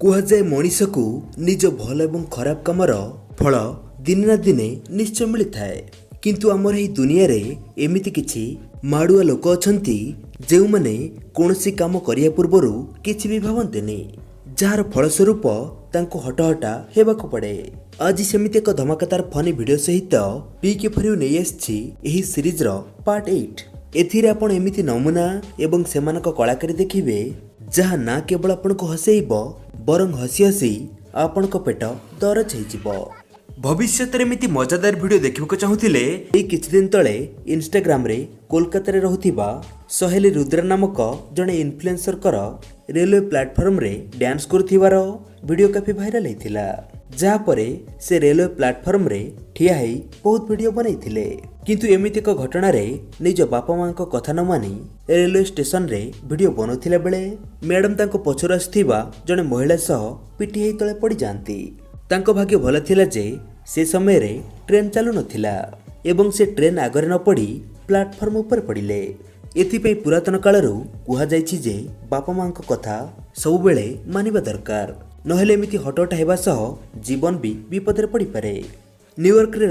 କୁହାଯାଏ ମଣିଷକୁ ନିଜ ଭଲ ଏବଂ ଖରାପ କାମର ଫଳ ଦିନେ ନା ଦିନେ ନିଶ୍ଚୟ ମିଳିଥାଏ। କିନ୍ତୁ ଆମର ଏହି ଦୁନିଆରେ ଏମିତି କିଛି ମାଡ଼ୁଆ ଲୋକ ଅଛନ୍ତି ଯେଉଁମାନେ କୌଣସି କାମ କରିବା ପୂର୍ବରୁ କିଛି ବି ଭାବନ୍ତିନି, ଯାହାର ଫଳସ୍ୱରୂପ ତାଙ୍କୁ ହଟହଟା ହେବାକୁ ପଡ଼େ। ଆଜି ସେମିତି ଏକ ଧମାକାଦାର ଫନି ଭିଡ଼ିଓ ସହିତ ପିକେ ଫର୍ ୟୁ ନେଇ ଆସିଛି ଏହି ସିରିଜର ପାର୍ଟ 8। ଏଥିରେ ଆପଣ ଏମିତି ନମୁନା ଏବଂ ସେମାନଙ୍କ କଳାକାରୀ ଦେଖିବେ ଯାହା ନା କେବଳ ଆପଣଙ୍କୁ ହସେଇବ ବରଂ ହସି ହସି ଆପଣଙ୍କ ପେଟ ଦରଜ ହେଇଯିବ। ଭବିଷ୍ୟତରେ ଏମିତି ମଜାଦାର ଭିଡ଼ିଓ ଦେଖିବାକୁ ଚାହୁଁଥିଲେ ଏଇ କିଛି ଦିନ ତଳେ ଇନଷ୍ଟାଗ୍ରାମରେ କୋଲକାତାରେ ରହୁଥିବା ସହେଲି ରୁଦ୍ରା ନାମକ ଜଣେ ଇନଫ୍ଲୁଏନ୍ସରଙ୍କର ରେଲୱେ ପ୍ଲାଟଫର୍ମରେ ଡ୍ୟାନ୍ସ କରୁଥିବାର ଭିଡ଼ିଓ କାଫି ଭାଇରାଲ ହେଇଥିଲା। ଯାହାପରେ ସେ ରେଲୱେ ପ୍ଲାଟଫର୍ମରେ ଠିଆ ହେଇ ବହୁତ ଭିଡ଼ିଓ ବନେଇଥିଲେ। କିନ୍ତୁ ଏମିତି ଏକ ଘଟଣାରେ ନିଜ ବାପା ମାଙ୍କ କଥା ନ ମାନି ରେଲୱେ ଷ୍ଟେସନରେ ଭିଡ଼ିଓ ବନଉଥିଲା ବେଳେ ମ୍ୟାଡାମ ତାଙ୍କ ପଛରୁ ଆସୁଥିବା ଜଣେ ମହିଳା ସହ ପିଟି ହେଇ ତଳେ ପଡ଼ିଯାଆନ୍ତି। ତାଙ୍କ ଭାଗ୍ୟ ଭଲ ଥିଲା ଯେ ସେ ସମୟରେ ଟ୍ରେନ ଚାଲୁନଥିଲା ଏବଂ ସେ ଟ୍ରେନ ଆଗରେ ନ ପଡ଼ି ପ୍ଲାଟଫର୍ମ ଉପରେ ପଡ଼ିଲେ। ଏଥିପାଇଁ ପୁରାତନ କାଳରୁ କୁହାଯାଇଛି ଯେ ବାପା ମାଙ୍କ କଥା ସବୁବେଳେ ମାନିବା ଦରକାର, ନହେଲେ ଏମିତି ହଟହଟା ହେବା ସହ ଜୀବନ ବି ବିପଦରେ ପଡ଼ିପାରେ। ନ୍ୟୁୟର୍କରେ